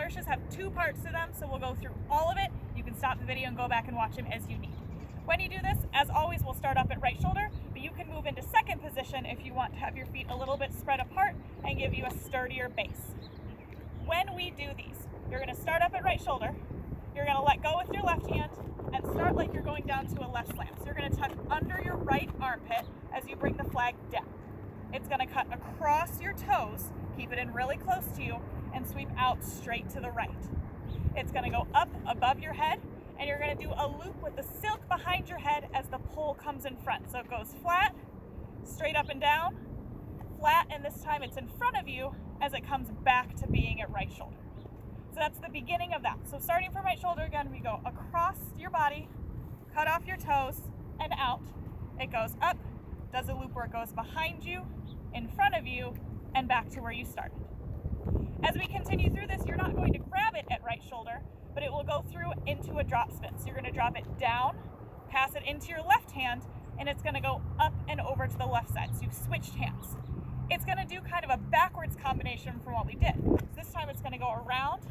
flourishes have two parts to them, so we'll go through all of it. You can stop the video and go back and watch them as you need. When you do this, as always, we'll start up at right shoulder, but you can move into second position if you want to have your feet a little bit spread apart and give you a sturdier base. When we do these, you're going to start up at right shoulder, you're going to let go with your left hand, and start like you're going down to a left slam. So you're going to tuck under your right armpit as you bring the flag down. It's going to cut across your toes, keep it in really close to you, and sweep out straight to the right. It's going to go up above your head, and you're going to do a loop with the silk behind your head as the pole comes in front. So it goes flat, straight up and down, flat, and this time it's in front of you as it comes back to being at right shoulder. So that's the beginning of that. So starting from right shoulder again, we go across your body, cut off your toes, and out. It goes up, does a loop where it goes behind you, in front of you, and back to where you started. As we continue through this, you're not going to grab it at right shoulder, but it will go through into a drop spin. So you're going to drop it down, pass it into your left hand, and it's going to go up and over to the left side. So you've switched hands. It's going to do kind of a backwards combination from what we did. So this time it's going to go around,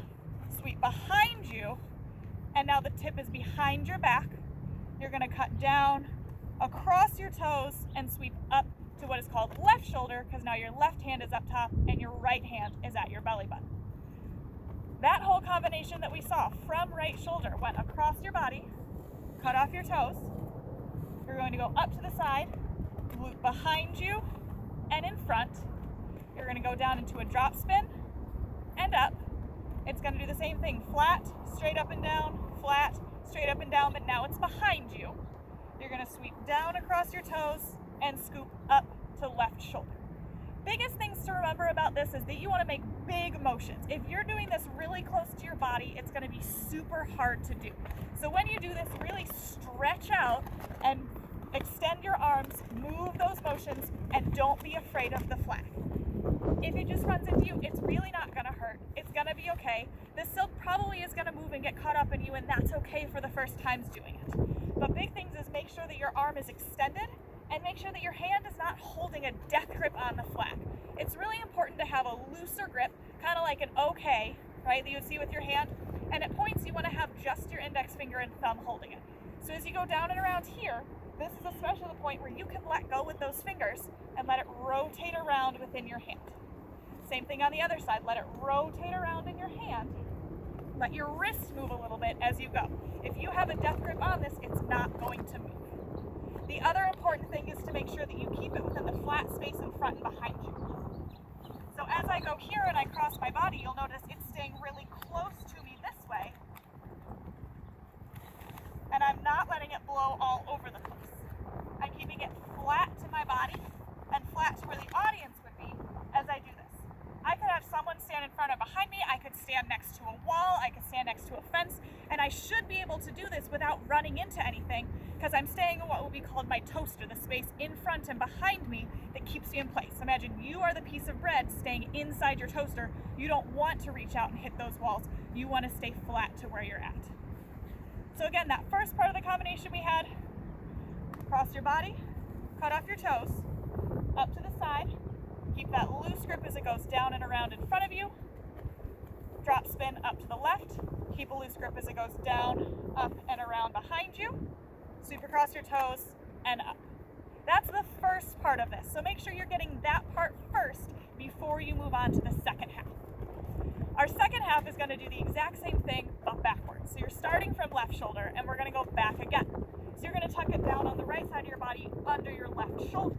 sweep behind you, and now the tip is behind your back. You're going to cut down across your toes and sweep up to what is called left shoulder, because now your left hand is up top and your right hand is at your belly button. That whole combination that we saw from right shoulder went across your body, cut off your toes. You're going to go up to the side, loop behind you and in front. You're going to go down into a drop spin and up. It's going to do the same thing, flat, straight up and down, flat, straight up and down, but now it's behind you. You're going to sweep down across your toes and scoop up to left shoulder. Biggest things to remember about this is that you want to make big motions. If you're doing this really close to your body, it's going to be super hard to do. So when you do this, really stretch out and extend your arms, move those motions, and don't be afraid of the flag. If it just runs into you, it's really not going to hurt. It's going to be okay. The silk probably is going to move and get caught up in you, and that's okay for the first times doing it. But big things is make sure that your arm is extended and make sure that your hand is not holding a death grip on the flag. It's really important to have a looser grip, kind of like an OK, right, that you would see with your hand. And at points, you want to have just your index finger and thumb holding it. So as you go down and around here, this is especially the point where you can let go with those fingers and let it rotate around within your hand. Same thing on the other side. Let it rotate around in your hand. Let your wrist move a little bit as you go. If you have a death grip on this, it's not going to move. The other important thing is to make sure that you keep it within the flat space in front and behind you. So as I go here and I cross my body, you'll notice it's staying really close to me this way. And I'm not letting it blow all over the place. I'm keeping it flat to my body and flat to where the audience would be as I do this. I could have someone stand in front or behind me, I could stand next to a wall, I could stand next to a fence, and I should be able to do this without running into anything because I'm staying in what will be called my toaster, the space in front and behind me that keeps me in place. Imagine you are the piece of bread staying inside your toaster. You don't want to reach out and hit those walls. You want to stay flat to where you're at. So again, that first part of the combination we had, cross your body, cut off your toes, up to the side, keep that loose grip as it goes down and around in front of you, drop spin up to the left, keep a loose grip as it goes down, up and around behind you, sweep across your toes and up. That's the first part of this. So make sure you're getting that part first before you move on to the second half. Our second half is going to do the exact same thing, but backwards. So you're starting from left shoulder, and we're going to go back again. So you're going to tuck it down on the right side of your body under your left shoulder.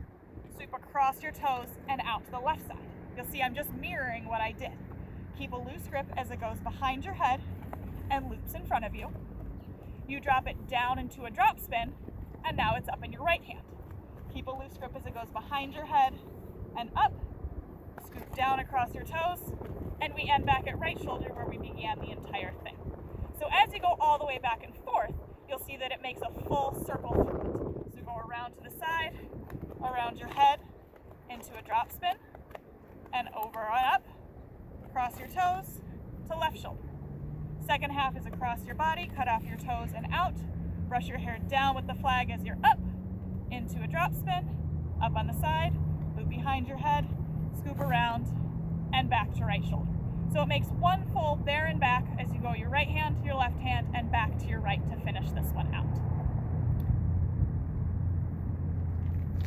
Sweep across your toes and out to the left side. You'll see I'm just mirroring what I did. Keep a loose grip as it goes behind your head and loops in front of you. You drop it down into a drop spin, and now it's up in your right hand. Keep a loose grip as it goes behind your head and up. Scoop down across your toes, and we end back at right shoulder where we began the entire thing. So as you go all the way back and forth, you'll see that it makes a full circle through it. So go around to the side, around your head, into a drop spin, and over and up, across your toes to left shoulder. Second half is across your body, cut off your toes and out, brush your hair down with the flag as you're up, into a drop spin, up on the side, loop behind your head, scoop around, and back to right shoulder. So it makes one fold there and back as you go your right hand to your left hand,